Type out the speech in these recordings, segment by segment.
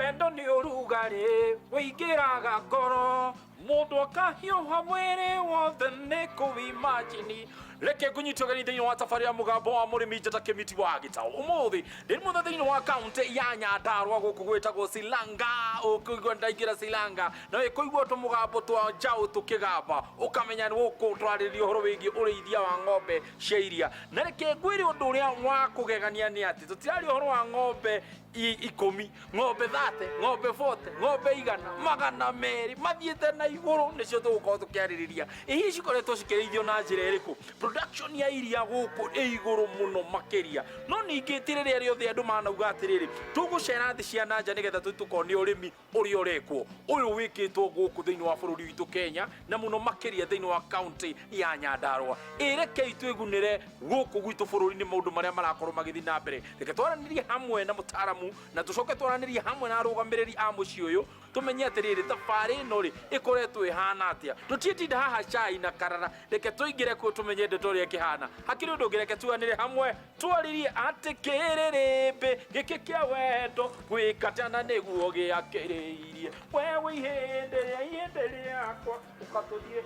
wendo ni urugari wigiraga ngoro mundu akahiuha mwiri wothe ni kuimagine reke kunyitwo gani thĩinĩ wa safari ya mũgambo wa mũrĩmi njata Kĩmiti wa Gĩtaũ ũmũthĩ ndĩ mũthĩ thĩinĩ wa kaunti ya Nyandarua gũkũ gwĩtagwo Silanga ũkũigua ndaingĩra Silanga na wĩkũigua tũmũgambo twa njaũ tũkĩgamba ũkamenya gũkũ twarĩrĩria ũhoro wĩgiĩ ũrĩithia wa ng'ombe cia iria na reke ngwĩre ũndũ ũrĩa wa kũgegania nĩ atĩ tũtirarĩ ũhoro wa ng'ombe 10 ng'ombe 30 ng'ombe 40 ng'ombe 100 magana merĩ mathiĩte na igũrũ nĩcio tũgũkorwo tũkĩarĩrĩria ihi cikoretwo cikĩrĩithio na njĩra ĩrĩkũ production ya iria gũkũ ĩ igũrũ mũno makĩria no ningĩ tirĩrĩa rĩothe andũ manauga atĩrĩrĩ tũgũcera thĩ cia nanja nĩgetha tũkone ũrĩmi ũrĩa ũrekwo ũyũ wĩkĩtwo gũkũ thĩinĩ wa bũrũri witũ Kenya na mũno makĩria thĩinĩ wa kaunti ya Nyandarua ĩrekei twĩgunĩre gũkũ gwitũ bũrũri-inĩ maũndũ marĩa marakorwo magĩthiĩ na mbere reke twaranĩrie hamwe na mũtaramu na tucoke twaranĩrie hamwe na arũgamĩrĩri a mũciĩ ũyũ tumenye atĩrĩrĩ thabarĩ ĩno rĩ ĩkoretwo ĩhana atĩa tũtiĩtinda haha cai na karara reke tũingĩre kuo tumenye ndeto ũrĩa ĩkĩhana hakĩrĩ ũndũ ũngĩ reke tuanĩre hamwe twaririe atĩ kĩrĩrĩmbĩ gĩkĩ kĩa wendo gwĩkatana nĩguo gĩakĩrĩirie wewe ihĩndĩ rĩakwa ũkatũthiĩ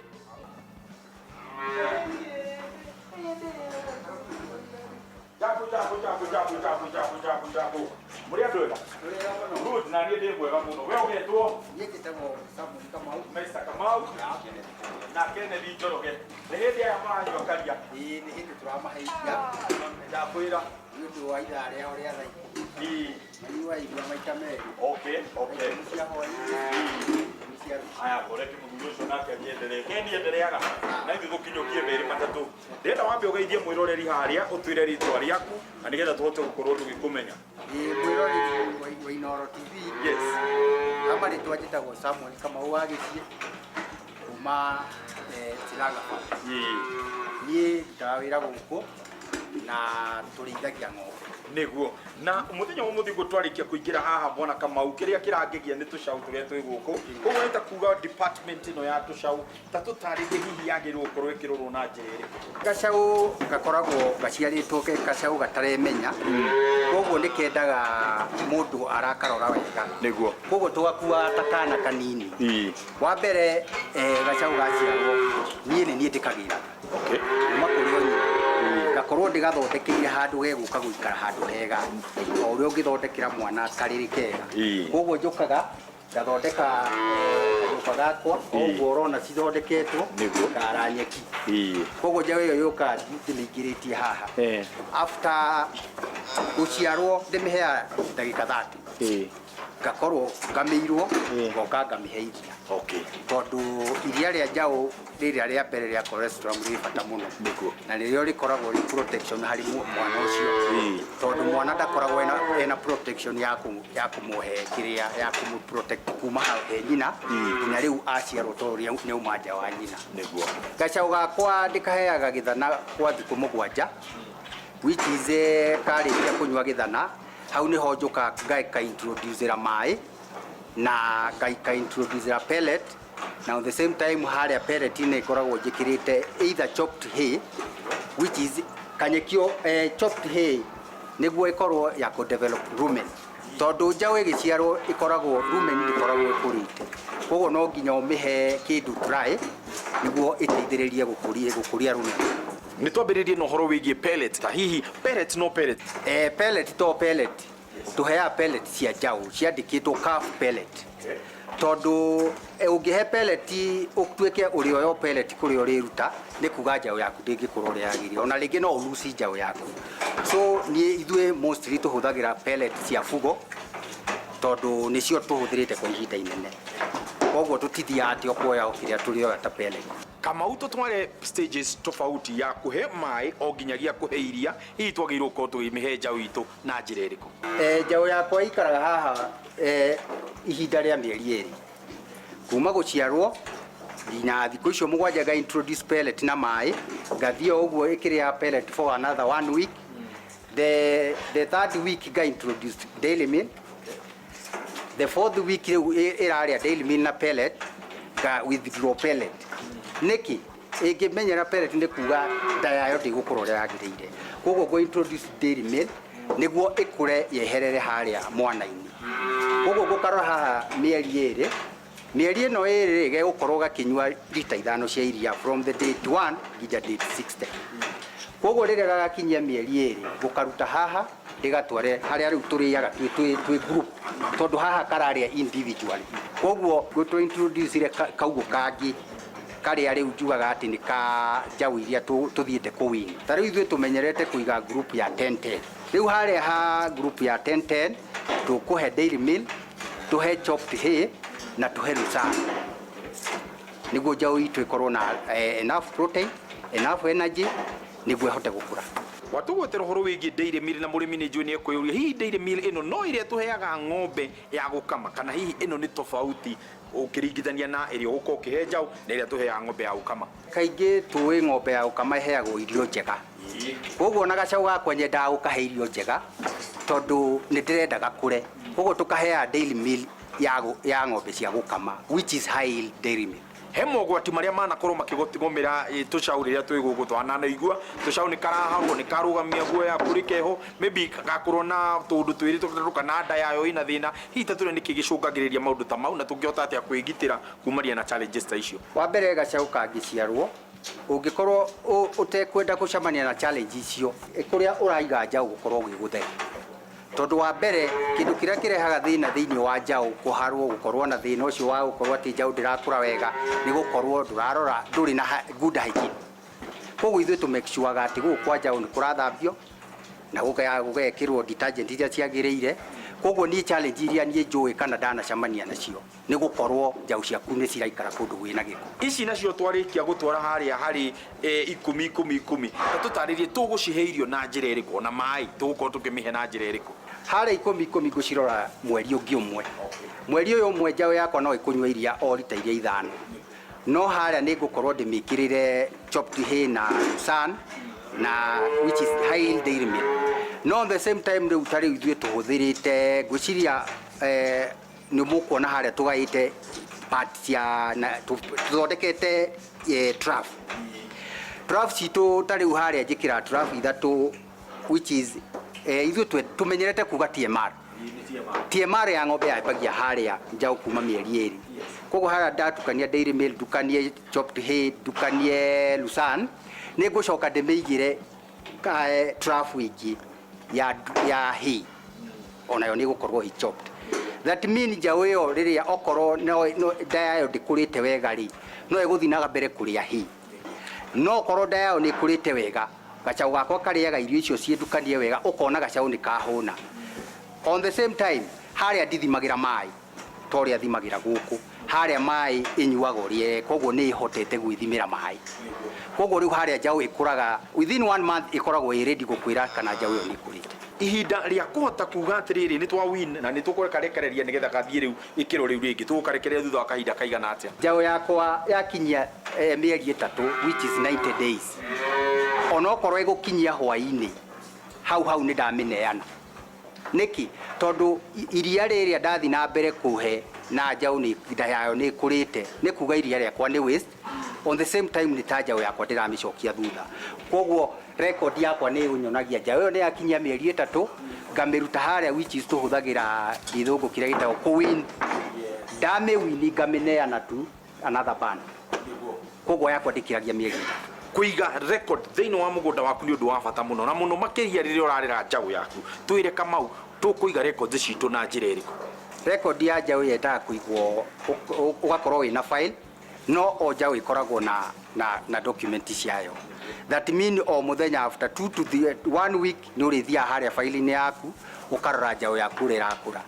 Jabu. Muri andwega? Good, na niĩ ndĩ mwega mũno. Wewe ũgetwo? Niĩ njĩtagwo Samuel Kamau. Mr. Kamau. Na Kennedy Njoroge. Nĩ hĩndĩ aya maranyua karia? Ĩĩ nĩ hĩndĩ tũramahe iria. Ndakwĩra. Nĩ ũndũ wa ithaa rĩao rĩa thaa ikũmi. Manyua iria maita merĩ. Okay. Cia hwaĩ-inĩ. Aya boreke mũthuri ũcio nake nĩendelee. Kendi endeleaga. Na ithuĩ tũkinyũkie merĩ matatũ. Ndĩrenda wambe ũgeithie mwĩroreri harĩa ũtwĩre rĩtwa rĩaku na nĩgetha tũhote gũkorwo tũgĩkũmenya. Mwĩroreri wa Inooro TV. Yes. Kama rĩtwa njĩtagwo Samuel Kamau wa Gĩciĩ kuma Silanga. Niĩ ndutaga wĩra gũkũ na tũrĩithagia ng'ombe. Nĩguo na mũthenya ũmũthĩ gũtwarĩkia kũingĩra haha Bwana Kamau kĩrĩa kĩrangegia nĩ tũcaũ tũrĩa twĩ gũkũ ũguo nĩ ta kuga department ĩno ya tũcaũ ta tũtarĩrie hihi yagĩrĩirwo gũkorwo ĩkĩrorwo na njĩra ĩrĩkũ. Gacaũ gakoragwo gaciarĩtwo ke gacaũ gataremenya koguo nĩ kendaga mũndũ arakarora wega. Nĩguo koguo tũgakua ta kana kanini. Wa mbere gacaũ gaciarwo niĩ nĩ niĩ ndĩkagĩra. Okay. Kuma kũrĩ o nyina gakorwo ndĩgathondekeire handũ gegũka gũikara handũ hega o ũrĩa ũngĩthondekera mwana karĩrĩ kega. Koguo njũkaga ngathondeka nyũmba gakwa ũguo ũrona cithondeketwo ngara nyeki. Koguo njaũ ĩyo yũka ndĩmĩingĩrĩtie haha. After gũciarwo ndĩmĩheaga ndagĩka 30. Ngakorwo ngamĩirwo ngoka ngamĩhe iria. Okay. Tondũ iria rĩa njaũ rĩrĩa rĩa mbere rĩa cholesterol rĩ bata mũno. Na nĩrĩo rĩkoragwo rĩ protection harĩ mwana ũcio. Tondũ mwana ndakoragwo ena protection ya kũmũhe kĩrĩa ya kũmũprotect kuma he nyina nginya rĩu aciarwo tondũ nĩ uma nja wa nyina. Nĩguo Gacaũ gakwa ndĩkaheaga gĩthana kwa thikũ 7 which is karĩkia kũnyua gĩthana hau nĩho njoka ngaika introducera maĩ na ngaika introducera pellet na at the same time harĩa pellet nĩ ikoragwo njĩkĩrĩte either chopped hay which is kanyekio chopped hay nĩguo ikorwo ya ku develop rumen tondũ njaũ ĩgĩciarwo ikoragwo rumen ndĩkoragwo ĩkũrĩte koguo no nginya ũmĩhe kĩndũ dry nĩguo ĩteithĩrĩrie gũkũria rumen. Nĩ twambĩrĩrie na ũhoro wĩgiĩ pellet ta hihi pellet no pellet. Pellet to pellet tũheaga pellet cia njaũ ciandĩkĩtwo calf pellet. Tondũ ũngĩhe pellet ũtuĩke ũrĩa oyo pellet kũrĩa ũrĩruta nĩ kuga njaũ yaku ndĩngĩkorwo ũrĩa yagĩrĩire ona rĩngĩ no ũruci njaũ yaku. So niĩ ithuĩ mostly tũhũthagĩra pellet cia fugo tondũ nĩcio tũhũthĩrĩte kwa ihinda inene. Koguo tũtithiaga atĩ kuoya kĩrĩa tũrĩoya ta pellet. Kamau tũtware stages tofauti ya kũhe maĩ o nginyagia kũhe iria hihi twagĩrĩirwo gũkorwo tũgĩmĩhe njaũ itũ na njĩra ĩrĩkũ? Njaũ yakwa ikaraga haha ihinda rĩa mĩeri 2 kuma gũciarwo nginya thikũ icio 7 ga introduce pellet na maĩ ngathiĩ ũguo ĩkĩrĩa pellet for another 1 week. The 3rd week ga introduce daily meal. The 4th week ĩrarĩa daily meal na pellet ga withdraw pellet. Nĩkĩ ĩngĩmenyera pellet nĩ kuga nda yayo ndĩgũkorwo ũrĩa yagĩrĩire. Koguo go introduce daily meal niguo ikure yeherere haria mwana-ini. Koguo gukarora haha mieri ino iri ge gukorwo gakinywa lita 5 cia iria from the date 1 nginya date 60. Koguo riria gagakinyia mieri iri gukaruta haha rigatware haria riu turiaga twi group tondu haha kararia individually. Koguo gutwo introduce kaugo kangi karia riu njugaga ati ni ka njau iria tuthiete kuwini. Ta riu ithuĩ tumenyerete kuiga group ya 10-10. Riu haria ha group ya 10-10 tukuhe dairy meal, tuhe chopped hay na tuhe Lucerne niguo njau itu ikorwo na enough protein, enough energy niguo ihote gukura. Watugwetera horo wigi dairy meal na murimi ni njui ni ekuyuria hihi dairy meal ino no iria tuheaga ng'ombe ya gukama kana hihi ino ni tofauti ukiringithania na iria uko ukihe njau na iria tuheaga ng'ombe ya gukama? Kaingi tuwi ng'ombe ya gukama iheagwo irio njega. Koguo na gacau gakwa nyendaga gukahe irio njega tondu ni ndirenda gakure. Koguo tukahea dairy meal ya ng'ombe cia gukama which is high yield dairy meal. He mogwati maria manakorwo makigomera tucau riria twi guku twana igua tucau ni karaharwo ni karugamia guoya kuri keho maybe gakorwo na tundu twiri tukaruka na nda yayo ina thina hihi tature niki gicungagiriria maundu ta mau na tungihota atia kwigitira kumaria na challenges ta icio? Wa mbere gacau kangiciarwo ungikorwo utekwenda gucamania na challenge icio kuria uraiga njau gukorwo giguthera tondu wa mbere kindu kiria kirehaga thina thiini wa njau kuharwo gukorwo na thina ucio wa gukorwo ati njau ndirakura wega ni gukorwo ndurarora nduri na good hygiene. Koguo ithuĩ tu make sure ati guku kwa njau ni kurathambio na gugekirwo detergent iria ciagiriire. Koguo ni challenge iria nie njui kana ndanacamania nacio ni gukorwo njau ciaku ni ciraikara kundu gwina giko. Ici nacio twarikia gutwara haria hari 10 tutaririe tugucihe irio na njira iriku na mai tugukorwo tukimihe na njira iriku? Haria 10 ngucirora mweri ungi umwe. Mweri uyu umwe njau yakwa no ikunywa iria o lita iria 5. No haria ni ngukorwo ndimikirire chopped hay na Lucerne na which is high yield dairy meal. No at the same time riu tari ithuĩ tuhuthirite ngwiciria ni mukuona haria tugaite parts ya tuthondekete trough. Trough citu tari haria njikira trough ithatu which is ithuĩ tumenyerete kuga TMR. TMR ya ng'ombe yabagia haria njau kuma mieri iri. Koguo haria ndatukania dairy meal, ndukanie chopped hay, ndukanie Lucerne ni ngucoka ndimigire trough ingi ya hay onayo ni gukorwo hi chopped. That mean njau iyo riria okorwo no ndayo ndikurite wega ri no iguthinaga mbere kuria hay. No korwo ndayo ni kurite wega gacau gakwa kariaga irio icio ciendukanie wega ukona gacau ni kahuna. On the same time haria ndithimagira mai toria thimagira guku haria mai inyuaga rie koguo ni ihotete gwithimira mai. Koguo riu haria njau ikuraga within 1 month ikoragwo i ready gukwira kana njau iyo ni kurite. Ihinda ria kuhota kuga atiriri ni twa win na ni tukurekarekereria nigetha gathie riu ikiro riu ringi tugukarekereria thutha wa kahinda kaigana atia? Njau yakwa yakinyia mieri 3 which is 90 days onokorwo igukinyia hwaini hau ni ndamineana. Niki tondu iria riria ndathi na mbere kuhe na njau ni nda yayo ni kurite ni kuga iria riakwa ni waste. On the same time ni ta njau yakwa ndiramicokia thutha. Koguo record yakwa ni unyonagia njau iyo ni yakinyia mieri 3 ngamiruta haria which is tuhuthagira githungu kiria gitagwo kuwin. Ndame wini ngamineana tu another band. Koguo yakwa ndikiragia mieri 3. Kuiga record thiini wa mugunda waku ni undu wa bata muno na muno makiria riria urarera njau yaku. Twire Kamau tukuiga record citu na njira iriku? Record ya njau yetaga kuigwo ugakorwo wina file no o njau ikoragwo na document ciayo. That mean o muthenya after 2 to 1 week ni urithia haria file-ini yaku ukarora njau yaku rirakura.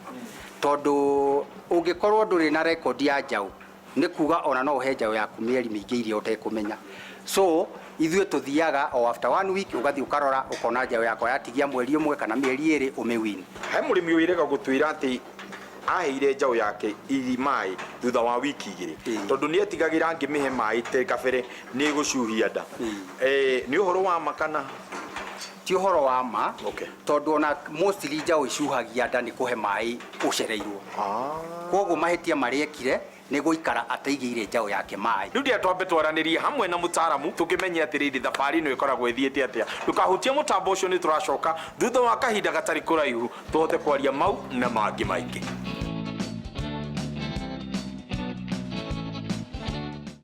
Tondu ungikorwo nduri na record ya njau ni kuga ona no uhe njau yaku mieri mingi iria utekumenya. So ithuĩ tuthiaga o after 1 week ugathi ukarora ukona njau yakwa yatigia mweri umwe kana mieri iri umewin. He murimi wirega gutwira ati aheire njau yake iri mai thutha wa wiki igiri tondu ni etigagira ngimihe mai te kabere ni gucuhia nda. Ni uhoro wa makana ti uhoro wa ma? Okay. Tondu ona mostly njau icuhagia nda ni kuhe mai ucereirwo. Koguo mahitia mariekire nä gå ikara ateigä njaå yake maä. Rä u ndia twambe twaranirie hamwe na mũtaramu tũkĩmenye atĩrĩrĩ thabarĩ ĩno ĩkoragwo ĩthiĩte atĩa. Ndũkahutie mũtambo ũcio, nĩ tũracoka thutha wa kahinda gatarĩ kũraihu tũhote kwaria mau na mangĩ maingĩ.